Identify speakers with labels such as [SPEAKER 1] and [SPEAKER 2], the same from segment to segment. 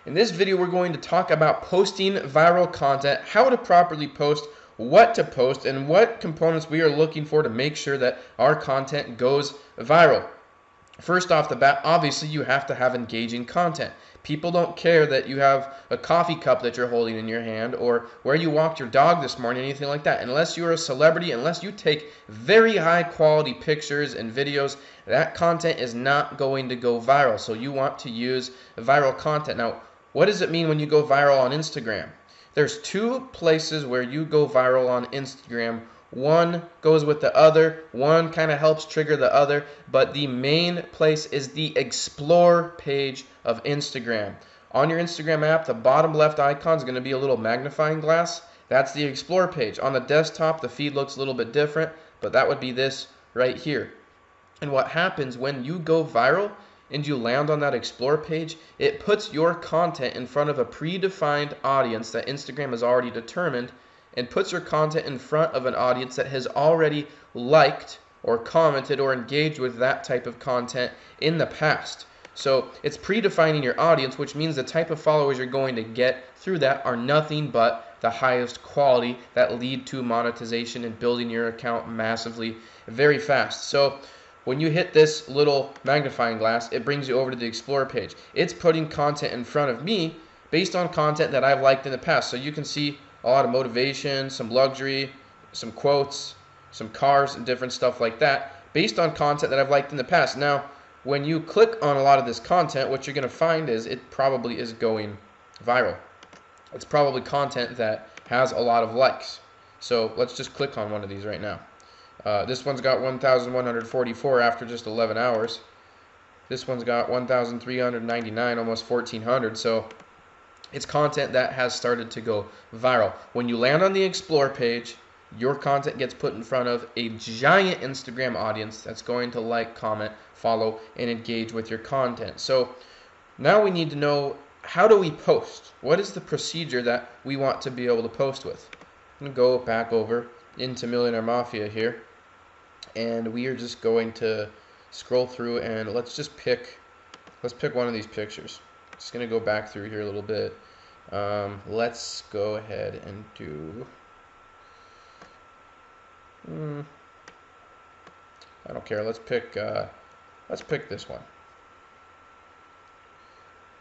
[SPEAKER 1] In this video, we're going to talk about posting viral content, how to properly post, what to post, and what components we are looking for to make sure that our content goes viral. First off the bat, obviously you have to have engaging content. People don't care that you have a coffee cup that you're holding in your hand or where you walked your dog this morning, anything like that. Unless you're a celebrity, unless you take very high quality pictures and videos, that content is not going to go viral. So you want to use viral content. Now, what does it mean when you go viral on Instagram? There's two places where you go viral on Instagram. One goes with the other, one kind of helps trigger the other, but the main place is the Explore page of Instagram. On your Instagram app, the bottom left icon is going to be a little magnifying glass. That's the Explore page. On the desktop, the feed looks a little bit different, but that would be this right here. And what happens when you go viral and you land on that Explore page, it puts your content in front of a predefined audience that Instagram has already determined, and puts your content in front of an audience that has already liked or commented or engaged with that type of content in the past. So it's predefining your audience, which means the type of followers you're going to get through that are nothing but the highest quality that lead to monetization and building your account massively very fast. So when you hit this little magnifying glass, it brings you over to the Explore page. It's putting content in front of me based on content that I've liked in the past. So you can see a lot of motivation, some luxury, some quotes, some cars, and different stuff like that based on content that I've liked in the past. Now, when you click on a lot of this content, what you're going to find is it probably is going viral. It's probably content that has a lot of likes. So let's just click on one of these right now. This one's got 1,144 after just 11 hours. This one's got 1,399, almost 1,400. So it's content that has started to go viral. When you land on the Explore page, your content gets put in front of a giant Instagram audience that's going to like, comment, follow, and engage with your content. So now we need to know, how do we post? What is the procedure that we want to be able to post with? I'm going to go back over into Millionaire Mafia here, and we are just going to scroll through, and let's pick one of these pictures. Just going to go back through here a little bit. Let's go ahead and do I don't care. Let's pick this one.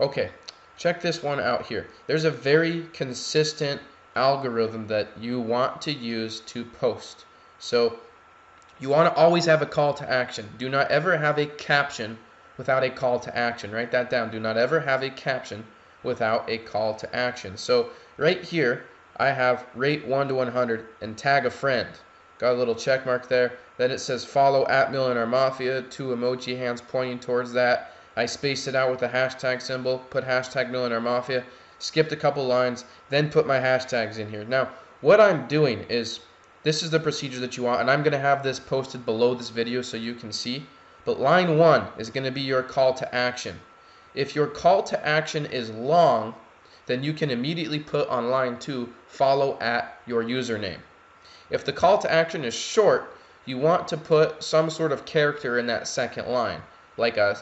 [SPEAKER 1] Okay, check this one out here. There's a very consistent algorithm that you want to use to post. So you want to always have a call to action. Do not ever have a caption without a call to action. Write that down. Do not ever have a caption without a call to action. So right here, I have rate 1 to 100 and tag a friend. Got a little check mark there. Then it says follow at Millionaire Mafia, 2 emoji hands pointing towards that. I spaced it out with a hashtag symbol, put hashtag Millionaire Mafia, skipped a couple lines, then put my hashtags in here. Now, what I'm doing is, this is the procedure that you want, and I'm going to have this posted below this video so you can see. But line 1 is going to be your call to action. If your call to action is long, then you can immediately put on line 2, follow at your username. If the call to action is short, you want to put some sort of character in that second line, like a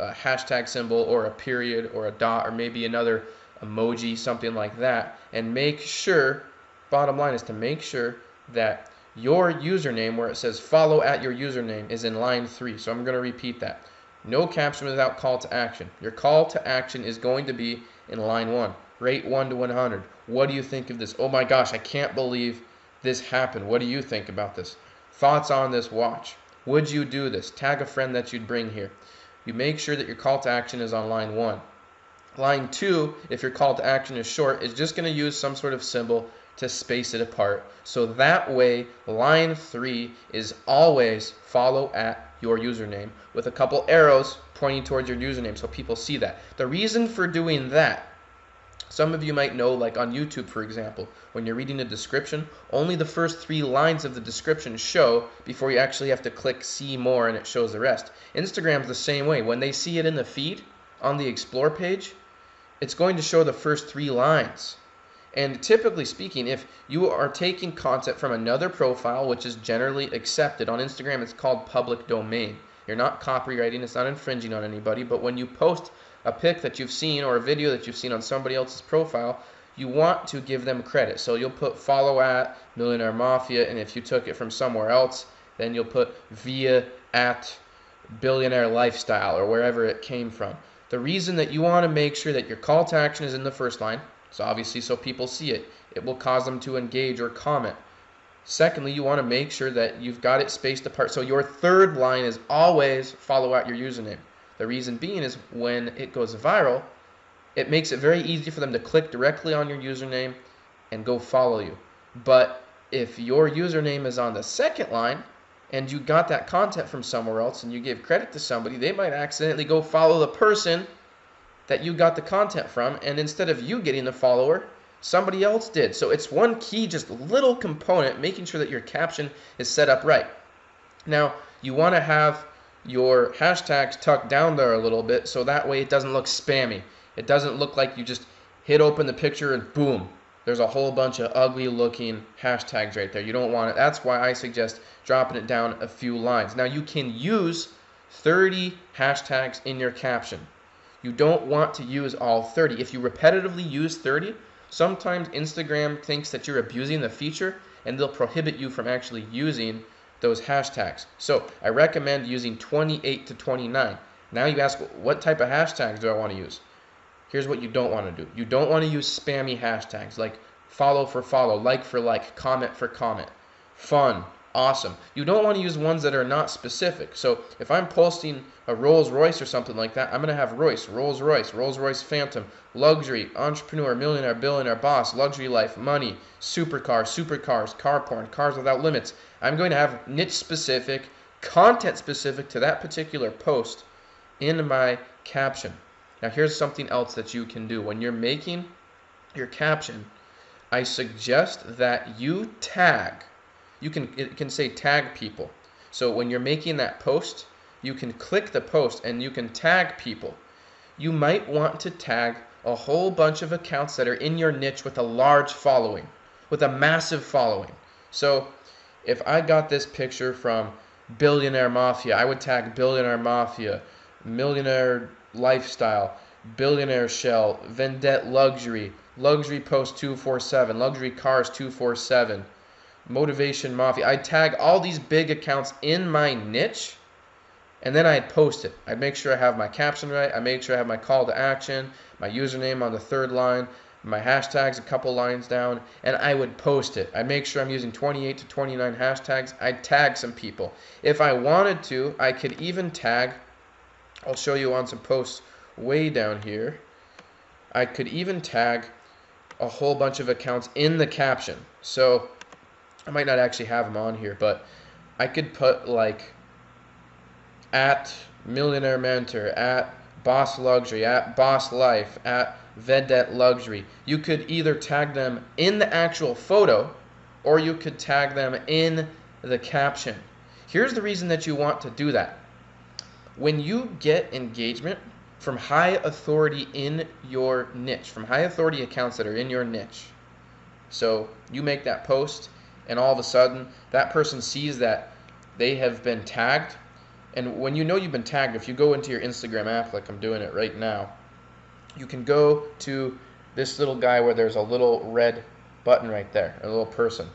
[SPEAKER 1] hashtag symbol or a period or a dot or maybe another emoji, something like that. And make sure, bottom line is to make sure that your username, where it says follow at your username, is in line 3. So I'm going to repeat that. No caption without call to action. Your call to action is going to be in line 1. Rate 1 to 100. What do you think of this? Oh my gosh, I can't believe this happened. What do you think about this? Thoughts on this watch? Would you do this? Tag a friend that you'd bring here. You make sure that your call to action is on line 1. Line 2, if your call to action is short, is just going to use some sort of symbol to space it apart. So that way, line 3 is always follow at your username with a couple arrows pointing towards your username so people see that. The reason for doing that, some of you might know, like on YouTube, for example, when you're reading a description, only the first 3 lines of the description show before you actually have to click see more and it shows the rest. Instagram's the same way. When they see it in the feed on the Explore page, it's going to show the first 3 lines. And typically speaking, if you are taking content from another profile, which is generally accepted on Instagram, it's called public domain. You're not copywriting, it's not infringing on anybody, but when you post a pic that you've seen or a video that you've seen on somebody else's profile, you want to give them credit. So you'll put follow at Millionaire Mafia, and if you took it from somewhere else, then you'll put via at Billionaire Lifestyle or wherever it came from. The reason that you want to make sure that your call to action is in the first line, so obviously so people see it, it will cause them to engage or comment. Secondly, you want to make sure that you've got it spaced apart. So your third line is always follow out your username. The reason being is when it goes viral, it makes it very easy for them to click directly on your username and go follow you. But if your username is on the second line and you got that content from somewhere else and you give credit to somebody, they might accidentally go follow the person that you got the content from, and instead of you getting the follower, somebody else did. So it's one key, just little component, making sure that your caption is set up right. Now, you want to have your hashtags tucked down there a little bit so that way it doesn't look spammy. It doesn't look like you just hit open the picture and boom, there's a whole bunch of ugly looking hashtags right there. You don't want it. That's why I suggest dropping it down a few lines. Now, you can use 30 hashtags in your caption. You don't want to use all 30. If you repetitively use 30, sometimes Instagram thinks that you're abusing the feature and they'll prohibit you from actually using those hashtags. So I recommend using 28 to 29. Now you ask, what type of hashtags do I want to use? Here's what you don't want to do. You don't want to use spammy hashtags like follow for follow, like for like, comment for comment, fun, awesome. You don't want to use ones that are not specific. So if I'm posting a Rolls Royce or something like that, I'm going to have Royce, Rolls Royce, Rolls Royce Phantom, luxury, entrepreneur, millionaire, billionaire, boss, luxury life, money, supercars, supercars, car porn, cars without limits. I'm going to have niche specific, content specific to that particular post in my caption. Now here's something else that you can do. When you're making your caption, I suggest that you tag. It can say tag people. So when you're making that post, you can click the post and you can tag people. You might want to tag a whole bunch of accounts that are in your niche with a large following, with a massive following. So if I got this picture from Billionaire Mafia, I would tag Billionaire Mafia, Millionaire Lifestyle, Billionaire Shell, Vendette Luxury, Luxury Post 247, Luxury Cars 247, Motivation Mafia. I'd tag all these big accounts in my niche, and then I'd post it. I'd make sure I have my caption right. I make sure I have my call to action, my username on the third line, my hashtags a couple lines down, and I would post it. I'd make sure I'm using 28 to 29 hashtags. I'd tag some people. If I wanted to, I could even tag, I'll show you on some posts way down here, I could even tag a whole bunch of accounts in the caption. So I might not actually have them on here, but I could put like at Millionaire Mentor, at Boss Luxury, at Boss Life, at Vedette Luxury. You could either tag them in the actual photo or you could tag them in the caption. Here's the reason that you want to do that. When you get engagement from high authority in your niche, from high authority accounts that are in your niche, so you make that post and all of a sudden that person sees that they have been tagged, and when you know you've been tagged, if you go into your Instagram app like I'm doing it right now, you can go to this little guy where there's a little red button right there, a little person,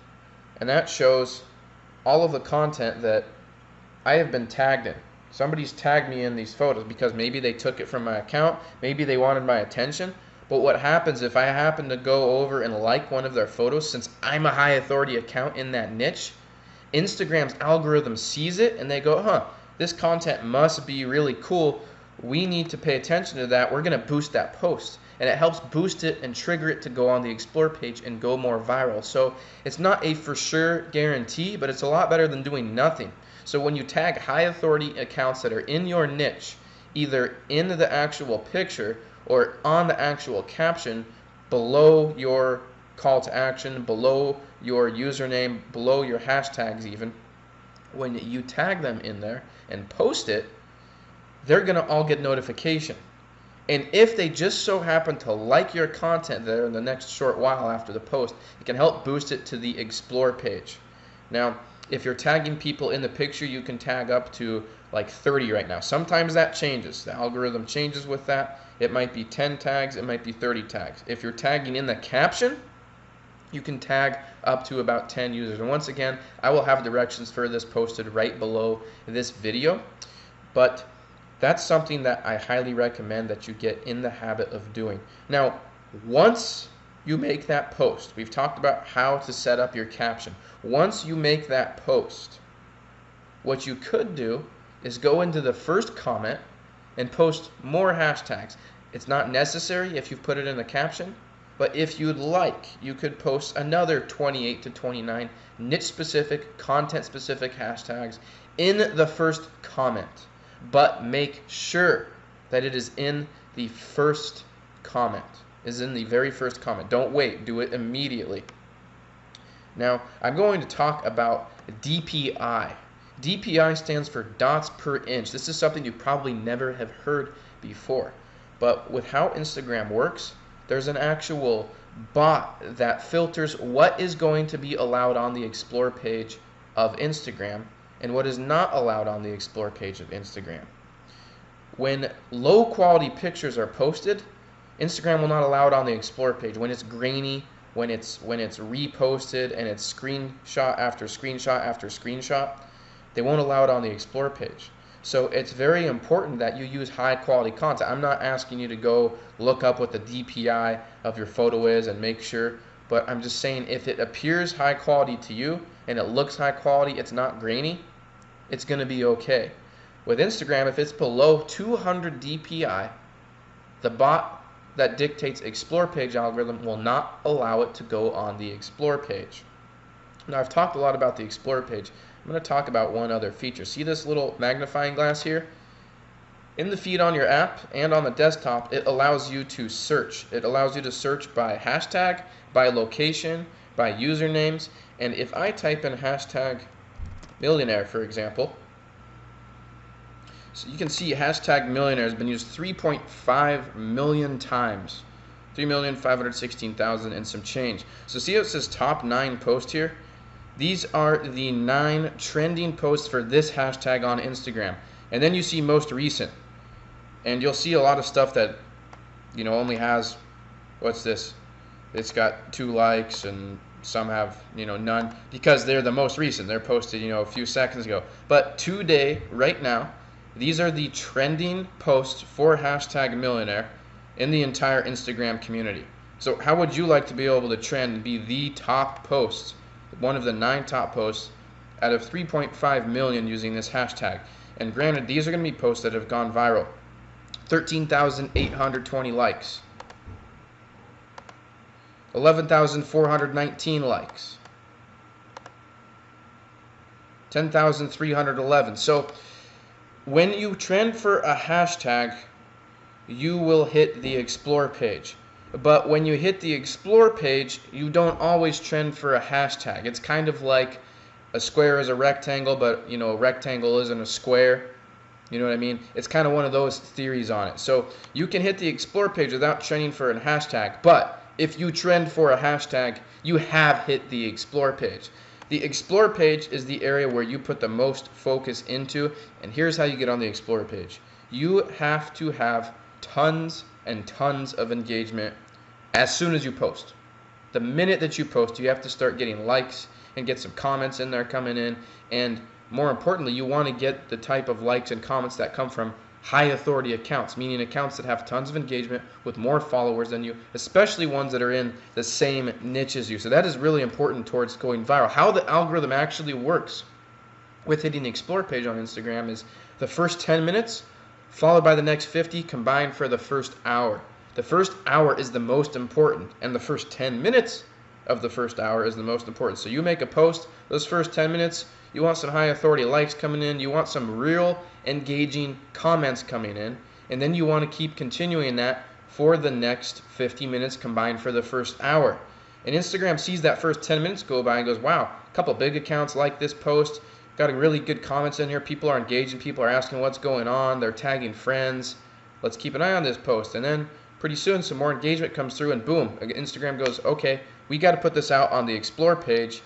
[SPEAKER 1] and that shows all of the content that I have been tagged in. Somebody's tagged me in these photos because maybe they took it from my account, maybe they wanted my attention. But what happens if I happen to go over and like one of their photos, since I'm a high authority account in that niche, Instagram's algorithm sees it and they go, huh, this content must be really cool. We need to pay attention to that. We're going to boost that post. And it helps boost it and trigger it to go on the Explore page and go more viral. So it's not a for sure guarantee, but it's a lot better than doing nothing. So when you tag high authority accounts that are in your niche, either in the actual picture or on the actual caption, below your call to action, below your username, below your hashtags even, when you tag them in there and post it, they're going to all get notification. And if they just so happen to like your content there in the next short while after the post, it can help boost it to the Explore page. Now, if you're tagging people in the picture, you can tag up to like 30 right now. Sometimes that changes. The algorithm changes with that. It might be 10 tags, it might be 30 tags. If you're tagging in the caption, you can tag up to about 10 users. And once again, I will have directions for this posted right below this video. But that's something that I highly recommend that you get in the habit of doing. Now, once you make that post, we've talked about how to set up your caption. Once you make that post, what you could do is go into the first comment and post more hashtags. It's not necessary if you've put it in the caption, but if you'd like, you could post another 28 to 29 niche-specific, content-specific hashtags in the first comment. But make sure that it is in the first comment, is in the very first comment. Don't wait, do it immediately. Now, I'm going to talk about DPI. DPI stands for dots per inch. This is something you probably never have heard before. But with how Instagram works, there's an actual bot that filters what is going to be allowed on the Explore page of Instagram and what is not allowed on the Explore page of Instagram. When low quality pictures are posted, Instagram will not allow it on the Explore page. When it's grainy, when it's reposted and it's screenshot after screenshot after screenshot, they won't allow it on the Explore page. So it's very important that you use high quality content. I'm not asking you to go look up what the DPI of your photo is and make sure, but I'm just saying if it appears high quality to you and it looks high quality, it's not grainy, it's going to be okay. With Instagram, if it's below 200 DPI, the bot that dictates Explore page algorithm will not allow it to go on the Explore page. Now, I've talked a lot about the Explore page. I'm going to talk about one other feature. See this little magnifying glass here? In the feed on your app and on the desktop, it allows you to search. It allows you to search by hashtag, by location, by usernames. And if I type in hashtag millionaire, for example, so you can see hashtag millionaire has been used 3.5 million times. 3,516,000 and some change. So see how it says top 9 posts here? These are the 9 trending posts for this hashtag on Instagram. And then you see most recent. And you'll see a lot of stuff that, only has, what's this? It's got 2 likes and some have, none because they're the most recent. They're posted, a few seconds ago. But today, right now, these are the trending posts for hashtag millionaire in the entire Instagram community. So how would you like to be able to trend and be the top post, one of the 9 top posts out of 3.5 million using this hashtag? And granted, these are going to be posts that have gone viral. 13,820 likes. 11,419 likes. 10,311. So when you trend for a hashtag, you will hit the Explore page. But when you hit the Explore page, you don't always trend for a hashtag. It's kind of like a square is a rectangle, but a rectangle isn't a square. You know what I mean? It's kind of one of those theories on it. So you can hit the Explore page without trending for a hashtag, but if you trend for a hashtag, you have hit the Explore page. The Explore page is the area where you put the most focus into, and here's how you get on the Explore page. You have to have tons and tons of engagement as soon as you post. The minute that you post, you have to start getting likes and get some comments in there coming in, and more importantly, you want to get the type of likes and comments that come from high authority accounts, meaning accounts that have tons of engagement with more followers than you, especially ones that are in the same niche as you. So that is really important towards going viral. How the algorithm actually works with hitting the Explore page on Instagram is the first 10 minutes followed by the next 50 combined for the first hour. The first hour is the most important, and the first 10 minutes of the first hour is the most important. So you make a post, those first 10 minutes, you want some high authority likes coming in, you want some real engaging comments coming in, and then you want to keep continuing that for the next 50 minutes combined for the first hour. And Instagram sees that first 10 minutes go by and goes, wow, a couple big accounts like this post, got a really good comments in here, people are engaging, people are asking what's going on, they're tagging friends, let's keep an eye on this post. And then pretty soon some more engagement comes through and boom, Instagram goes, okay, we got to put this out on the Explore page.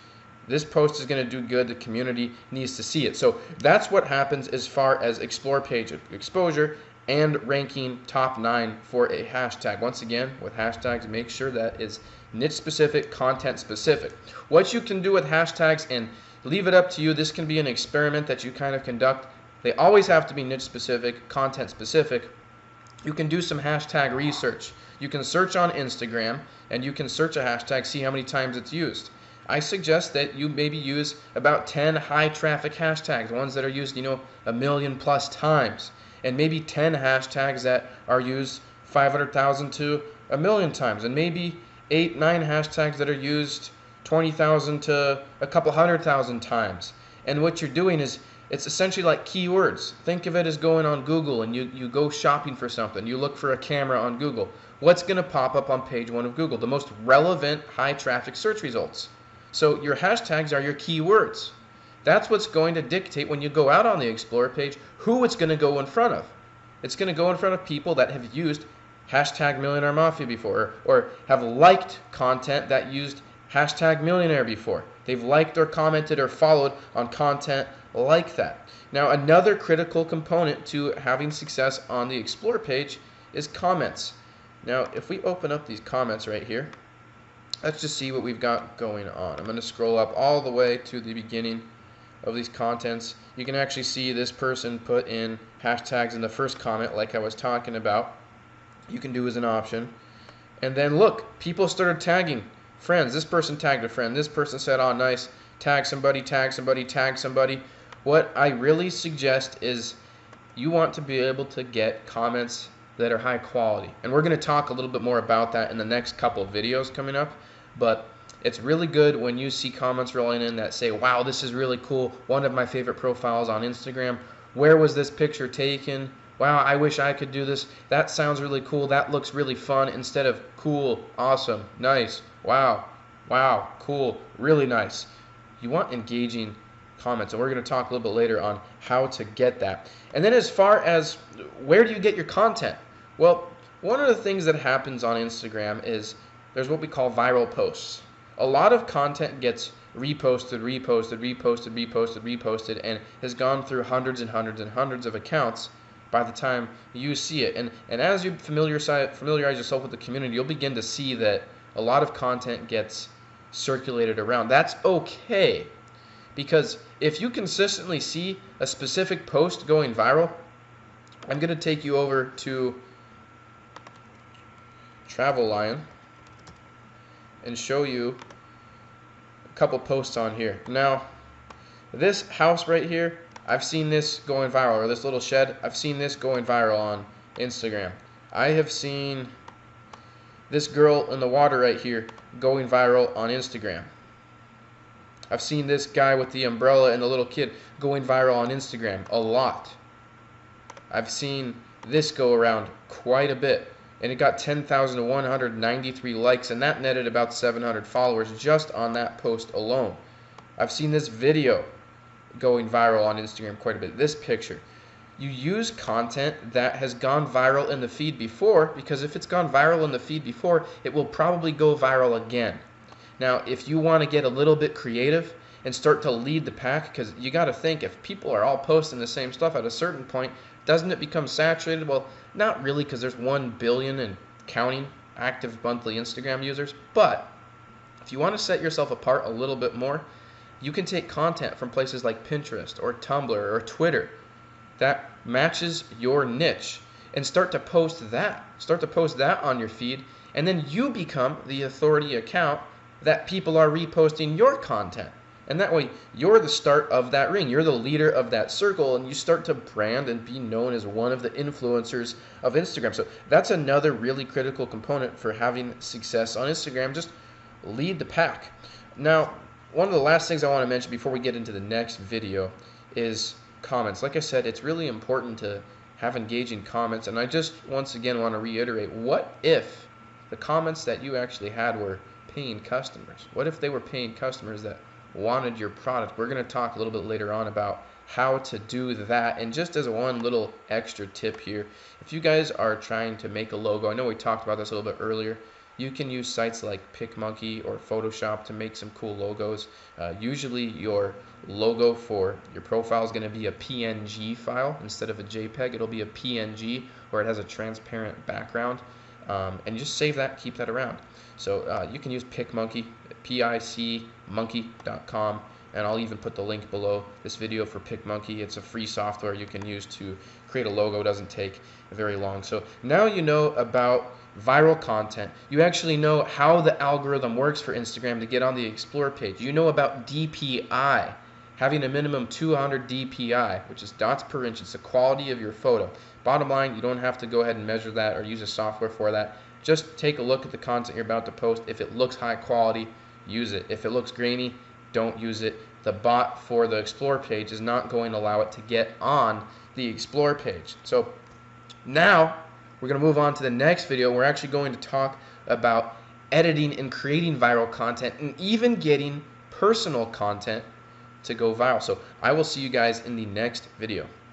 [SPEAKER 1] this post is going to do good. The community needs to see it. So that's what happens as far as Explore page exposure and ranking top 9 for a hashtag. Once again, with hashtags, make sure that is niche specific, content specific. What you can do with hashtags, and leave it up to you, this can be an experiment that you kind of conduct. They always have to be niche specific, content specific. You can do some hashtag research. You can search on Instagram and you can search a hashtag, see how many times it's used. I suggest that you maybe use about 10 high traffic hashtags, ones that are used, 1,000,000+ times, and maybe 10 hashtags that are used 500,000 to 1,000,000 times, and maybe 8, 9 hashtags that are used 20,000 to a couple 100,000 times. And what you're doing is, it's essentially like keywords. Think of it as going on Google and you go shopping for something. You look for a camera on Google. What's going to pop up on page 1 of Google? The most relevant high traffic search results. So your hashtags are your keywords. That's what's going to dictate when you go out on the Explorer page who it's going to go in front of. It's going to go in front of people that have used hashtag Millionaire Mafia before, or have liked content that used hashtag millionaire before. They've liked or commented or followed on content like that. Now, another critical component to having success on the Explore page is comments. Now, if we open up these comments right here, let's just see what we've got going on. I'm going to scroll up all the way to the beginning of these contents. You can actually see this person put in hashtags in the first comment like I was talking about. You can do as an option. And then look, people started tagging friends. This person tagged a friend. This person said, oh, nice. Tag somebody, tag somebody, tag somebody. What I really suggest is you want to be able to get comments that are high quality. And we're going to talk a little bit more about that in the next couple of videos coming up. But it's really good when you see comments rolling in that say, wow, this is really cool. One of my favorite profiles on Instagram. Where was this picture taken? Wow, I wish I could do this. That sounds really cool. That looks really fun, instead of cool, awesome, nice, wow, wow, cool, really nice. You want engaging comments, and we're going to talk a little bit later on how to get that. And then as far as where do you get your content? Well, one of the things that happens on Instagram is there's what we call viral posts. A lot of content gets reposted, reposted, reposted, reposted, reposted, and has gone through hundreds and hundreds and hundreds of accounts by the time you see it. And as you familiarize yourself with the community, you'll begin to see that a lot of content gets circulated around. That's okay, because if you consistently see a specific post going viral, I'm going to take you over to Travel Lion and show you a couple posts on here. Now, this house right here, I've seen this going viral, or this little shed, I've seen this going viral on Instagram. I have seen this girl in the water right here going viral on Instagram. I've seen this guy with the umbrella and the little kid going viral on Instagram a lot. I've seen this go around quite a bit, and it got 10,193 likes, and that netted about 700 followers just on that post alone. I've seen this video going viral on Instagram quite a bit. This picture. You use content that has gone viral in the feed before, because if it's gone viral in the feed before, it will probably go viral again. Now, if you want to get a little bit creative and start to lead the pack, because you got to think, if people are all posting the same stuff at a certain point, doesn't it become saturated? Well, not really, because there's 1 billion and counting active monthly Instagram users. But if you want to set yourself apart a little bit more, you can take content from places like Pinterest or Tumblr or Twitter that matches your niche and start to post that. Start to post that on your feed, and then you become the authority account that people are reposting your content. And that way, you're the start of that ring. You're the leader of that circle, and you start to brand and be known as one of the influencers of Instagram. So that's another really critical component for having success on Instagram. Just lead the pack. Now, one of the last things I want to mention before we get into the next video is comments. Like I said, it's really important to have engaging comments, and I just once again want to reiterate, what if the comments that you actually had were paying customers? What if they were paying customers that wanted your product? We're going to talk a little bit later on about how to do that. And just as one little extra tip here, if you guys are trying to make a logo, I know we talked about this a little bit earlier, you can use sites like PicMonkey or Photoshop to make some cool logos. Usually your logo for your profile is going to be a PNG file instead of a JPEG. It'll be a PNG where it has a transparent background. And just save that, keep that around. So you can use PicMonkey, picmonkey.com, and I'll even put the link below this video for PicMonkey. It's a free software you can use to create a logo. It doesn't take very long. So now you know about viral content. You actually know how the algorithm works for Instagram to get on the Explore page. You know about DPI, having a minimum 200 DPI, which is dots per inch. It's the quality of your photo. Bottom line, you don't have to go ahead and measure that or use a software for that. Just take a look at the content you're about to post. If it looks high quality, use it. If it looks grainy, don't use it. The bot for the Explore page is not going to allow it to get on the Explore page. So now we're going to move on to the next video. We're actually going to talk about editing and creating viral content and even getting personal content to go viral. So I will see you guys in the next video.